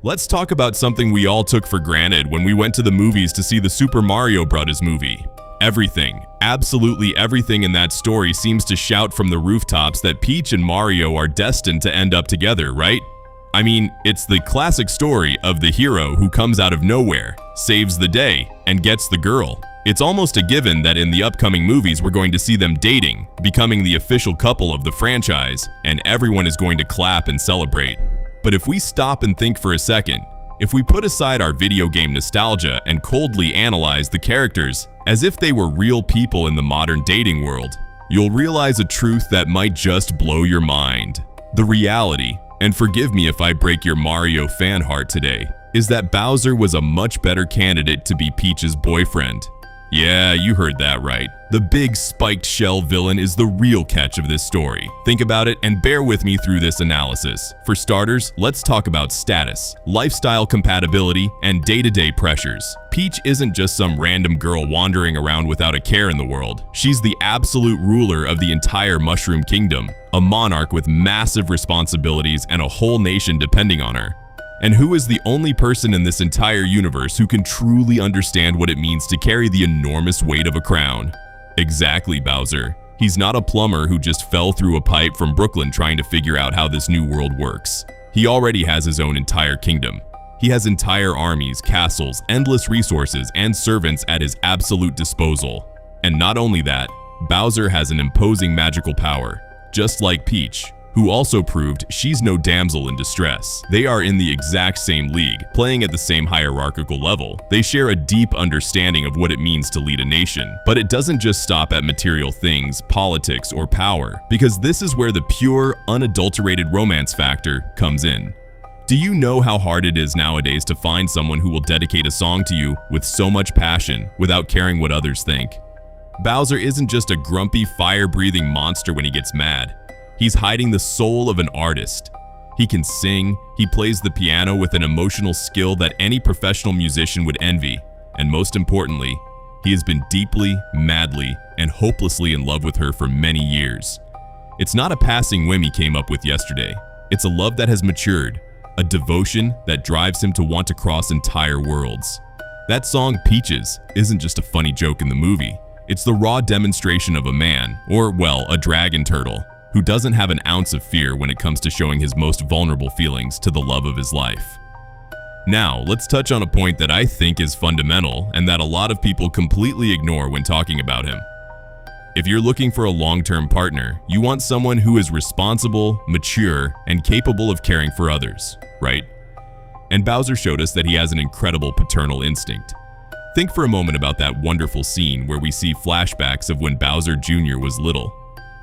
Let's talk about something we all took for granted when we went to the movies to see the Super Mario Bros. Movie. Everything, absolutely everything in that story seems to shout from the rooftops that Peach and Mario are destined to end up together, right? I mean, it's the classic story of the hero who comes out of nowhere, saves the day, and gets the girl. It's almost a given that in the upcoming movies we're going to see them dating, becoming the official couple of the franchise, and everyone is going to clap and celebrate. But if we stop and think for a second, if we put aside our video game nostalgia and coldly analyze the characters as if they were real people in the modern dating world, you'll realize a truth that might just blow your mind. The reality, and forgive me if I break your Mario fan heart today, is that Bowser was a much better candidate to be Peach's boyfriend. Yeah, you heard that right. The big spiked shell villain is the real catch of this story. Think about it and bear with me through this analysis. For starters, let's talk about status, lifestyle compatibility, and day-to-day pressures. Peach isn't just some random girl wandering around without a care in the world. She's the absolute ruler of the entire Mushroom Kingdom, a monarch with massive responsibilities and a whole nation depending on her. And who is the only person in this entire universe who can truly understand what it means to carry the enormous weight of a crown? Exactly, Bowser. He's not a plumber who just fell through a pipe from Brooklyn trying to figure out how this new world works. He already has his own entire kingdom. He has entire armies, castles, endless resources, and servants at his absolute disposal. And not only that, Bowser has an imposing magical power, just like Peach, who also proved she's no damsel in distress. They are in the exact same league, playing at the same hierarchical level. They share a deep understanding of what it means to lead a nation. But it doesn't just stop at material things, politics, or power, because this is where the pure, unadulterated romance factor comes in. Do you know how hard it is nowadays to find someone who will dedicate a song to you with so much passion without caring what others think? Bowser isn't just a grumpy, fire-breathing monster when he gets mad. He's hiding the soul of an artist. He can sing, he plays the piano with an emotional skill that any professional musician would envy, and most importantly, he has been deeply, madly, and hopelessly in love with her for many years. It's not a passing whim he came up with yesterday. It's a love that has matured, a devotion that drives him to want to cross entire worlds. That song, Peaches, isn't just a funny joke in the movie. It's the raw demonstration of a man, or well, a dragon turtle, who doesn't have an ounce of fear when it comes to showing his most vulnerable feelings to the love of his life. Now, let's touch on a point that I think is fundamental and that a lot of people completely ignore when talking about him. If you're looking for a long-term partner, you want someone who is responsible, mature, and capable of caring for others, right? And Bowser showed us that he has an incredible paternal instinct. Think for a moment about that wonderful scene where we see flashbacks of when Bowser Jr. was little.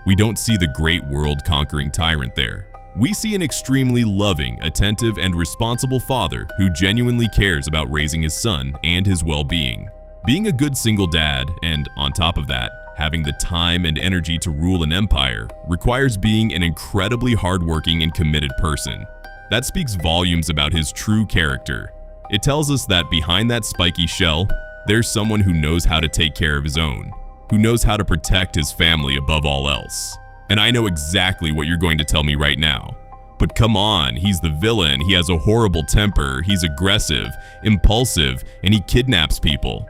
We don't see the great world-conquering tyrant there. We see an extremely loving, attentive, and responsible father who genuinely cares about raising his son and his well-being. Being a good single dad, and on top of that, having the time and energy to rule an empire, requires being an incredibly hardworking and committed person. That speaks volumes about his true character. It tells us that behind that spiky shell, there's someone who knows how to take care of his own, who knows how to protect his family above all else. And I know exactly what you're going to tell me right now. But come on, he's the villain, he has a horrible temper, he's aggressive, impulsive, and he kidnaps people.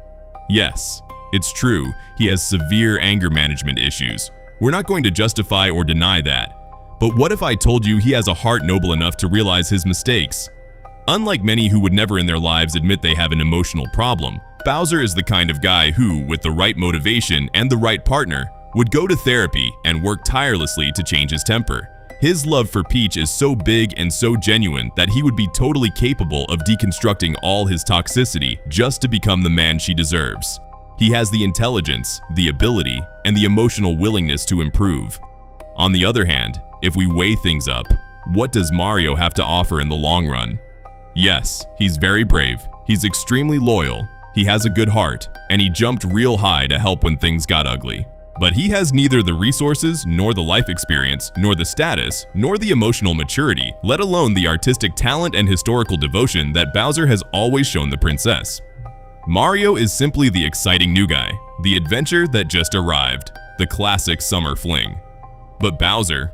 Yes, it's true, he has severe anger management issues. We're not going to justify or deny that. But what if I told you he has a heart noble enough to realize his mistakes? Unlike many who would never in their lives admit they have an emotional problem, Bowser is the kind of guy who, with the right motivation and the right partner, would go to therapy and work tirelessly to change his temper. His love for Peach is so big and so genuine that he would be totally capable of deconstructing all his toxicity just to become the man she deserves. He has the intelligence, the ability, and the emotional willingness to improve. On the other hand, if we weigh things up, what does Mario have to offer in the long run? Yes, he's very brave, he's extremely loyal, he has a good heart, and he jumped real high to help when things got ugly. But he has neither the resources, nor the life experience, nor the status, nor the emotional maturity, let alone the artistic talent and historical devotion that Bowser has always shown the princess. Mario is simply the exciting new guy, the adventure that just arrived, the classic summer fling. But Bowser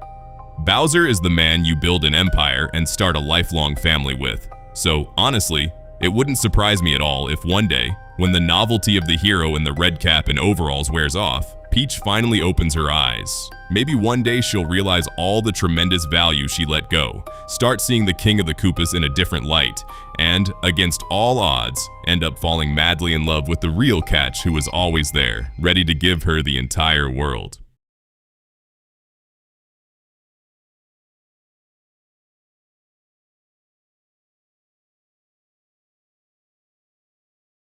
is the man you build an empire and start a lifelong family with. So honestly, it wouldn't surprise me at all if one day, when the novelty of the hero in the red cap and overalls wears off, Peach finally opens her eyes. Maybe one day she'll realize all the tremendous value she let go, start seeing the King of the Koopas in a different light, and, against all odds, end up falling madly in love with the real Catch who was always there, ready to give her the entire world.